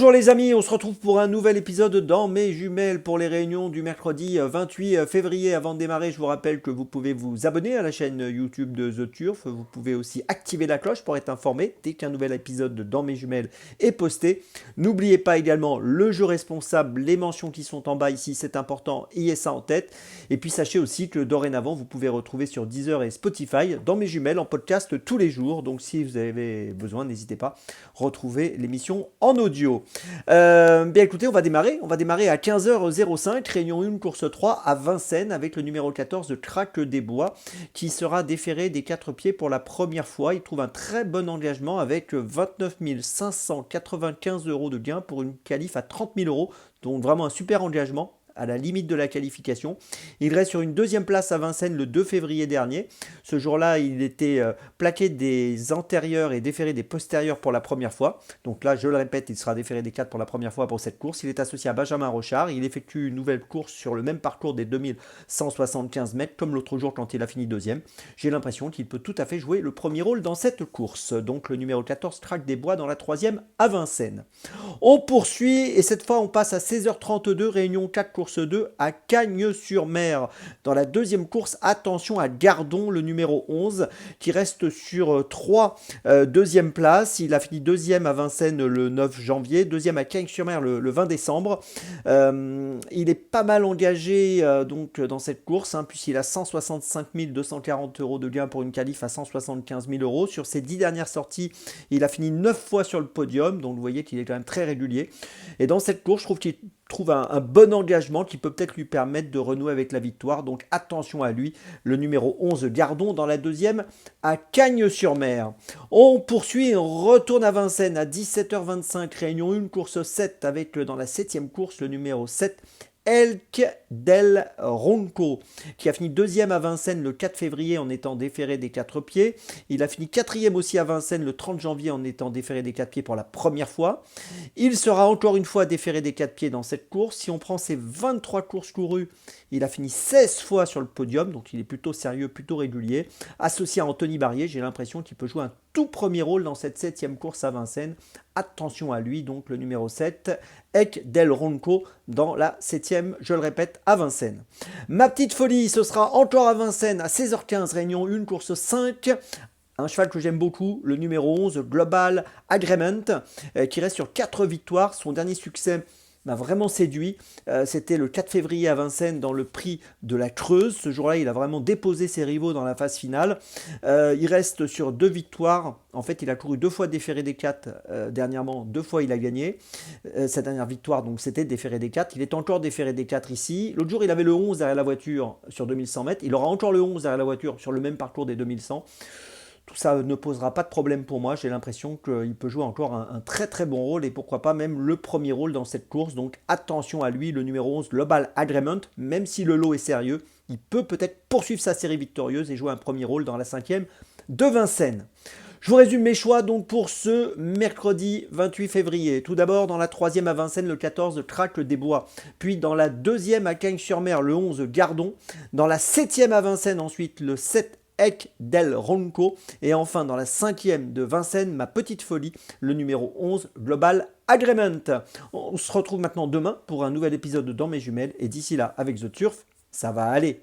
Bonjour les amis, on se retrouve pour un nouvel épisode dans Mes Jumelles pour les réunions du mercredi 28 février. Avant de démarrer, je vous rappelle que vous pouvez vous abonner à la chaîne YouTube de The Turf. Vous pouvez aussi activer la cloche pour être informé dès qu'un nouvel épisode de Dans Mes Jumelles est posté. N'oubliez pas également le jeu responsable, les mentions qui sont en bas ici, c'est important, ayez ça en tête. Et puis sachez aussi que dorénavant, vous pouvez retrouver sur Deezer et Spotify Dans Mes Jumelles en podcast tous les jours. Donc si vous avez besoin, n'hésitez pas, retrouvez l'émission en audio. Bien écoutez, on va démarrer à 15h05, réunion 1, course 3 à Vincennes avec le numéro 14 de Trac des Bois qui sera déféré des 4 pieds pour la première fois. Il trouve un très bon engagement avec 29 595 euros de gain pour une qualif à 30 000 euros, donc vraiment un super engagement à la limite de la qualification. Il reste sur une deuxième place à Vincennes le 2 février dernier. Ce jour-là, il était plaqué des antérieurs et déféré des postérieurs pour la première fois. Donc là, je le répète, il sera déféré des 4 pour la première fois pour cette course. Il est associé à Benjamin Rochard. Il effectue une nouvelle course sur le même parcours des 2175 mètres, comme l'autre jour quand il a fini deuxième. J'ai l'impression qu'il peut tout à fait jouer le premier rôle dans cette course. Donc le numéro 14, Trac des Bois, dans la troisième à Vincennes. On poursuit et cette fois on passe à 16h32, réunion 4, course 2 à Cagnes-sur-Mer. Dans la deuxième course, attention à Gardon, le numéro 11, qui reste sur 3 deuxième place. Il a fini deuxième à Vincennes le 9 janvier, deuxième à Cagnes-sur-Mer le 20 décembre. Il est pas mal engagé donc dans cette course, puisqu'il a 165 240 euros de gain pour une qualif à 175 000 euros. Sur ses 10 dernières sorties, il a fini 9 fois sur le podium, donc vous voyez qu'il est quand même très régulier. Et dans cette course, je trouve qu'il trouve un bon engagement qui peut peut-être lui permettre de renouer avec la victoire. Donc attention à lui, le numéro 11 Gardon dans la deuxième à Cagnes-sur-Mer. On poursuit et on retourne à Vincennes à 17h25, réunion 1, course 7 avec dans la 7e course le numéro 7 Elk del Ronco, qui a fini deuxième à Vincennes le 4 février en étant déféré des 4 pieds. Il a fini quatrième aussi à Vincennes le 30 janvier en étant déféré des 4 pieds pour la première fois. Il sera encore une fois déféré des 4 pieds dans cette course. Si on prend ses 23 courses courues, il a fini 16 fois sur le podium, donc il est plutôt sérieux, plutôt régulier. Associé à Anthony Barrier, j'ai l'impression qu'il peut jouer un tout premier rôle dans cette 7e course à Vincennes. Attention à lui, donc le numéro 7, Ek Del Ronco, dans la 7e, je le répète, à Vincennes. Ma petite folie, ce sera encore à Vincennes à 16h15, réunion 1, course 5. Un cheval que j'aime beaucoup, le numéro 11, Global Agreement, qui reste sur 4 victoires. Son dernier succès m'a vraiment séduit. C'était le 4 février à Vincennes dans le prix de la Creuse. Ce jour-là, il a vraiment déposé ses rivaux dans la phase finale. Il reste sur 2 victoires. En fait, il a couru 2 fois déféré des 4 dernièrement. 2 fois, il a gagné. Sa dernière victoire, donc, c'était déféré des 4. Il est encore déféré des 4 ici. L'autre jour, il avait le 11 derrière la voiture sur 2100 mètres. Il aura encore le 11 derrière la voiture sur le même parcours des 2100. Tout ça ne posera pas de problème pour moi. J'ai l'impression qu'il peut jouer encore un très très bon rôle et pourquoi pas même le premier rôle dans cette course. Donc attention à lui, le numéro 11 Global Agreement. Même si le lot est sérieux, il peut peut-être poursuivre sa série victorieuse et jouer un premier rôle dans la 5e de Vincennes. Je vous résume mes choix donc pour ce mercredi 28 février. Tout d'abord dans la 3e à Vincennes le 14 Trac des Bois. Puis dans la 2e à Cagnes-sur-Mer le 11 Gardon. Dans la 7e à Vincennes ensuite le 7 Ek Del Ronco. Et enfin, dans la 5e de Vincennes, ma petite folie, le numéro 11, Global Agreement. On se retrouve maintenant demain pour un nouvel épisode Dans Mes Jumelles. Et d'ici là, avec The Turf, ça va aller.